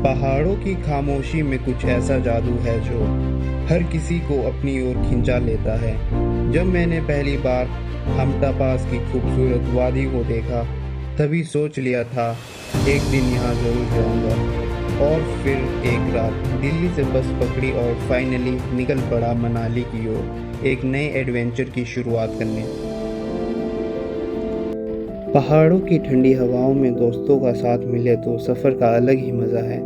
पहाड़ों की खामोशी में कुछ ऐसा जादू है जो हर किसी को अपनी ओर खिंचा लेता है। जब मैंने पहली बार हमटा पास की खूबसूरत वादी को देखा, तभी सोच लिया था एक दिन यहाँ ज़रूर जाऊँगा। और फिर एक रात दिल्ली से बस पकड़ी और फाइनली निकल पड़ा मनाली की ओर, एक नए एडवेंचर की शुरुआत करने। पहाड़ों की ठंडी हवाओं में दोस्तों का साथ मिले तो सफ़र का अलग ही मज़ा है।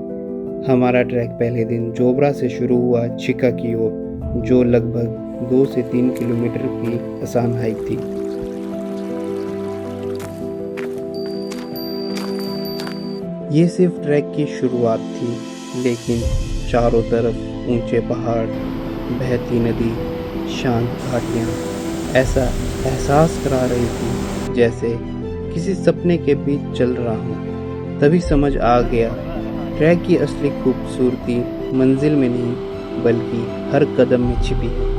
हमारा ट्रैक पहले दिन जोबरा से शुरू हुआ चिका की ओर, जो लगभग 2 से 3 किलोमीटर की आसान हाइक थी। ये सिर्फ ट्रैक की शुरुआत थी, लेकिन चारों तरफ ऊंचे पहाड़, बहती नदी, शांत घाटियाँ ऐसा एहसास करा रही थी जैसे किसी सपने के बीच चल रहा हूँ। तभी समझ आ गया, ट्रैक की असली खूबसूरती मंजिल में नहीं बल्कि हर कदम में छिपी है।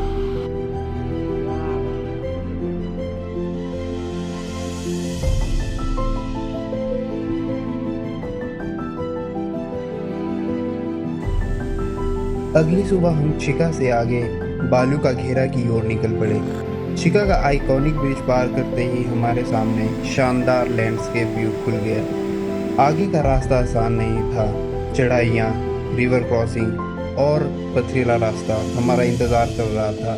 अगली सुबह हम चिका से आगे बालू का घेरा की ओर निकल पड़े। चिका का आइकॉनिक ब्रिज पार करते ही हमारे सामने शानदार लैंडस्केप व्यू खुल गया। आगे का रास्ता आसान नहीं था, चढ़ाइयाँ, रिवर क्रॉसिंग और पथरीला रास्ता हमारा इंतज़ार कर रहा था।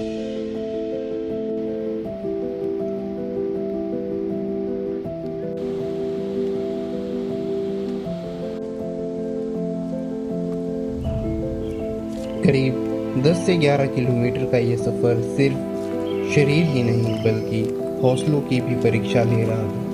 करीब 10 से 11 किलोमीटर का ये सफ़र सिर्फ शरीर ही नहीं बल्कि हौसलों की भी परीक्षा ले रहा था।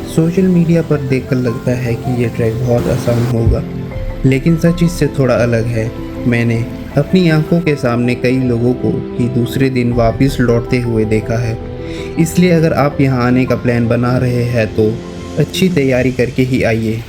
सोशल मीडिया पर देखकर लगता है कि ये ट्रैक बहुत आसान होगा, लेकिन सच इससे थोड़ा अलग है। मैंने अपनी आंखों के सामने कई लोगों को ही दूसरे दिन वापस लौटते हुए देखा है। इसलिए अगर आप यहाँ आने का प्लान बना रहे हैं तो अच्छी तैयारी करके ही आइए।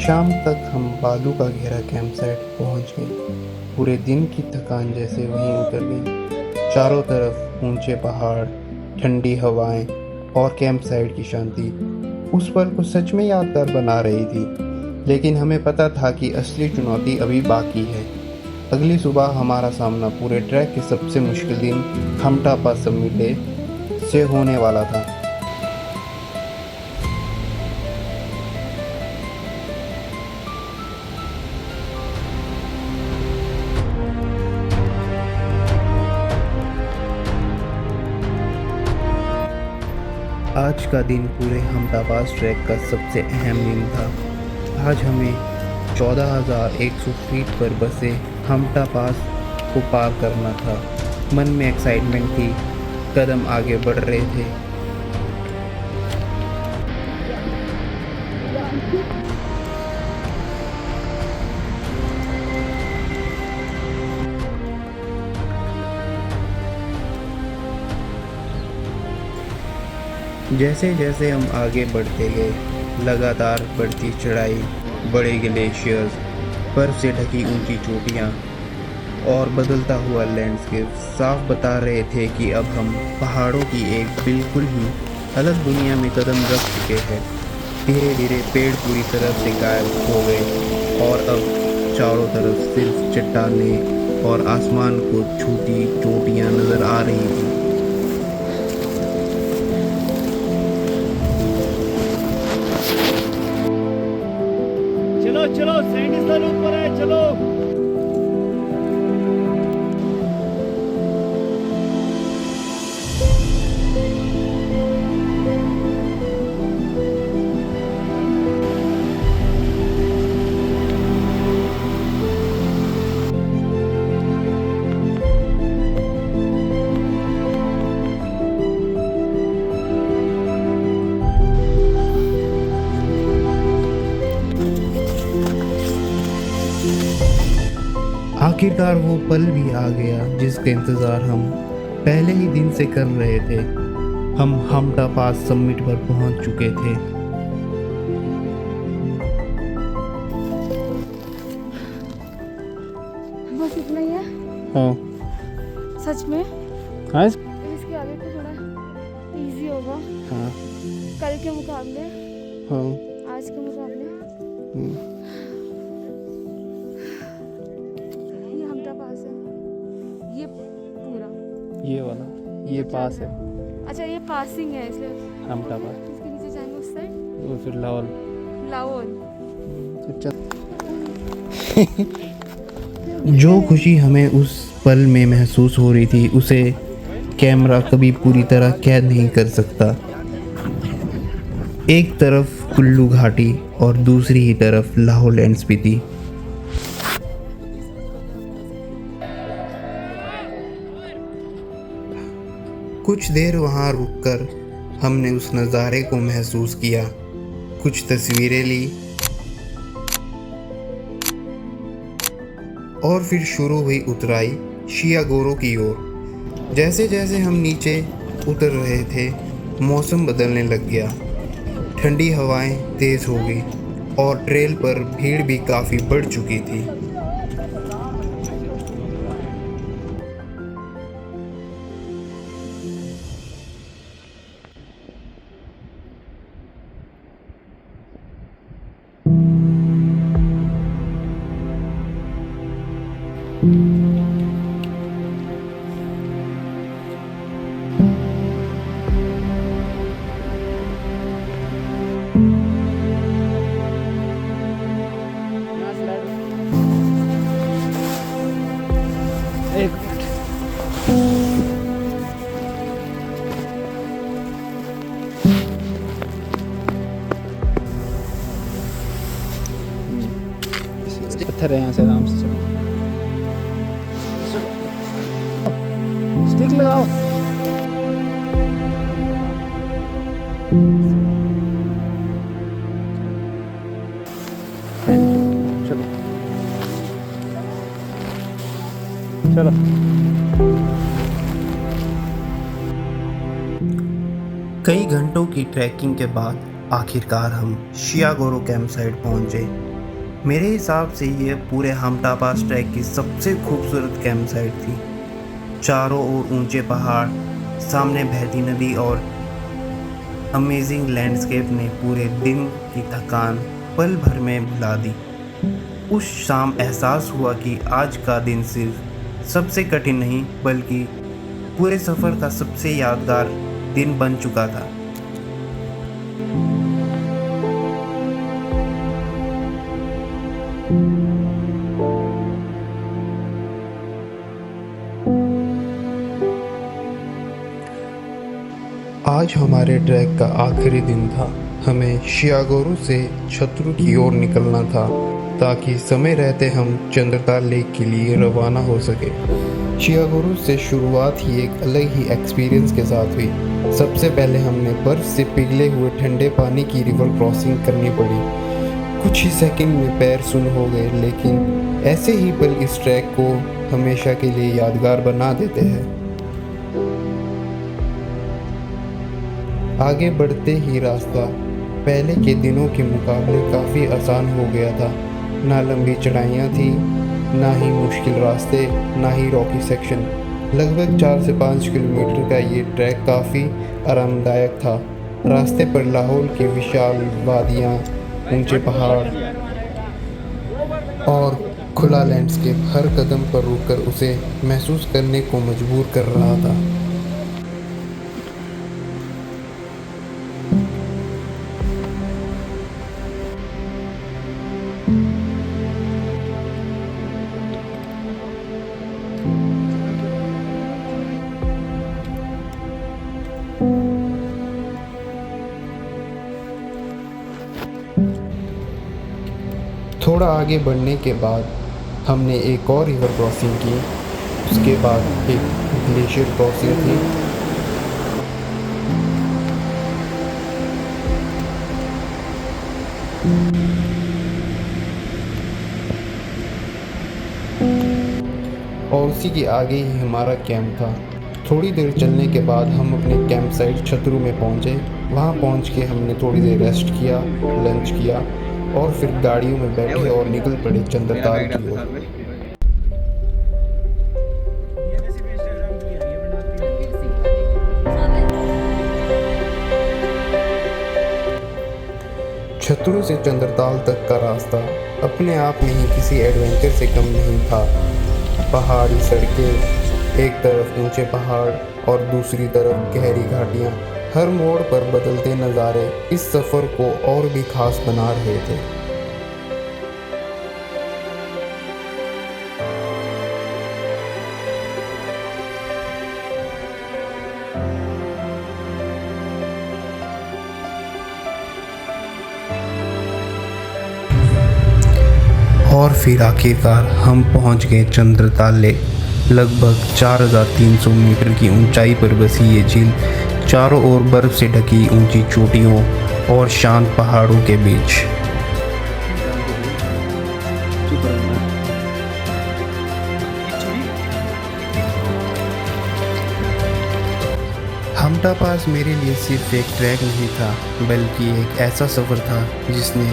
शाम तक हम बालू का घेरा कैंप साइट पहुँच गए। पूरे दिन की थकान जैसे वहीं उतर गई। चारों तरफ ऊंचे पहाड़, ठंडी हवाएं और कैंप साइट की शांति उस पल को सच में यादगार बना रही थी। लेकिन हमें पता था कि असली चुनौती अभी बाकी है। अगली सुबह हमारा सामना पूरे ट्रैक के सबसे मुश्किल दिन हमटा पास समिट से होने वाला था। आज का दिन पूरे हमटा पास ट्रैक का सबसे अहम दिन था। आज हमें 14,100 फीट पर बसे हमटा पास को पार करना था। मन में एक्साइटमेंट थी, कदम आगे बढ़ रहे थे। जैसे जैसे हम आगे बढ़ते गए, लगातार बढ़ती चढ़ाई, बड़े ग्लेशियर्स, बर्फ से ढकी ऊंची चोटियां और बदलता हुआ लैंडस्केप साफ बता रहे थे कि अब हम पहाड़ों की एक बिल्कुल ही अलग दुनिया में कदम रख चुके हैं। धीरे धीरे पेड़ पूरी तरह से गायब हो गए और अब चारों तरफ सिर्फ चट्टानें और आसमान को छूती चोटियां नजर आ रही थी। चलो चलो, सैंडी सर ऊपर है, चलो। आखिरकार वो पल भी आ गया जिसका इंतज़ार हम पहले ही दिन से कर रहे थे। हम हमटा पास समिट पर पहुंच चुके थे। बस इतना ही है। हाँ सच में हाँ इसके आगे तो थोड़ा इजी होगा हाँ कल के मुकाबले, हाँ आज के मुकाबले। ये हमटा पास है, ये पूरा, ये वाला, ये पास है, अच्छा ये पासिंग है इसलिए हमटा पास। इसके नीचे जाएंगे उस साइड, वो फिर लाहौल। लाहौल। जो खुशी हमें उस पल में महसूस हो रही थी उसे कैमरा कभी पूरी तरह कैद नहीं कर सकता। एक तरफ कुल्लू घाटी और दूसरी ही तरफ लाहौल एंड स्पीति। कुछ देर वहाँ रुककर हमने उस नज़ारे को महसूस किया, कुछ तस्वीरें ली और फिर शुरू हुई उतराई शियागोरो की ओर। जैसे जैसे हम नीचे उतर रहे थे, मौसम बदलने लग गया। ठंडी हवाएं तेज हो गई और ट्रेल पर भीड़ भी काफ़ी बढ़ चुकी थी। एक पत्थर है, यहाँ से आराम से चलो। स्टिक लगाओ। चलो चलो। कई घंटों की ट्रैकिंग के बाद आखिरकार हम शियागोरो कैंप साइट पहुंचे। मेरे हिसाब से ये पूरे हमटा पास ट्रैक की सबसे खूबसूरत कैंप साइट थी। चारों ओर ऊंचे पहाड़, सामने बहती नदी और अमेजिंग लैंडस्केप ने पूरे दिन की थकान पल भर में भुला दी। उस शाम एहसास हुआ कि आज का दिन सिर्फ सबसे कठिन नहीं बल्कि पूरे सफ़र का सबसे यादगार दिन बन चुका था। आज हमारे ट्रैक का आखिरी दिन था। हमें शियागोरो से छतरू की ओर निकलना था ताकि समय रहते हम चंद्रताल लेक के लिए रवाना हो सके। शियागोरो से शुरुआत ही एक अलग ही एक्सपीरियंस के साथ हुई। सबसे पहले हमने बर्फ से पिघले हुए ठंडे पानी की रिवर क्रॉसिंग करनी पड़ी। कुछ ही सेकंड में पैर सुन हो गए, लेकिन ऐसे ही पल इस ट्रैक को हमेशा के लिए यादगार बना देते हैं। आगे बढ़ते ही रास्ता पहले के दिनों के मुकाबले काफ़ी आसान हो गया था। ना लंबी चढ़ाइयाँ थी, ना ही मुश्किल रास्ते, ना ही रॉकी सेक्शन। लगभग 4 से 5 किलोमीटर का ये ट्रैक काफ़ी आरामदायक था। रास्ते पर लाहौल की विशाल वादियाँ, ऊंचे पहाड़ और खुला लैंडस्केप हर कदम पर रुककर उसे महसूस करने को मजबूर कर रहा था। थोड़ा आगे बढ़ने के बाद हमने एक और रिवर क्रॉसिंग की। उसके बाद एक ग्लेशियर क्रॉसिंग थी। और उसी के आगे ही हमारा कैंप था। थोड़ी देर चलने के बाद हम अपने कैंप साइट छतरू में पहुंचे। वहां पहुंच के हमने थोड़ी देर रेस्ट किया, लंच किया और फिर गाड़ियों में बैठे और निकल पड़े चंद्रताल की ओर। छतरू से चंद्रताल तक का रास्ता अपने आप में ही किसी एडवेंचर से कम नहीं था। पहाड़ी सड़कें, एक तरफ ऊंचे पहाड़ और दूसरी तरफ गहरी घाटियां, हर मोड़ पर बदलते नज़ारे इस सफ़र को और भी खास बना रहे थे। और फिर आखिरकार हम पहुंच गए चंद्रताल लेक। लगभग 4300 मीटर की ऊंचाई पर बसी ये झील चारों ओर बर्फ से ढकी ऊंची चोटियों और शांत पहाड़ों के बीच। हमटा पास मेरे लिए सिर्फ एक ट्रैक नहीं था, बल्कि एक ऐसा सफ़र था जिसने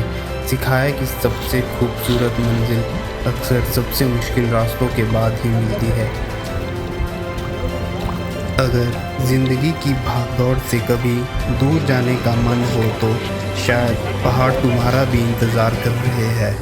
सिखाया कि सबसे खूबसूरत मंजिल अक्सर सबसे मुश्किल रास्तों के बाद ही मिलती है। अगर ज़िंदगी की भागदौड़ से कभी दूर जाने का मन हो तो शायद पहाड़ तुम्हारा भी इंतज़ार कर रहे हैं।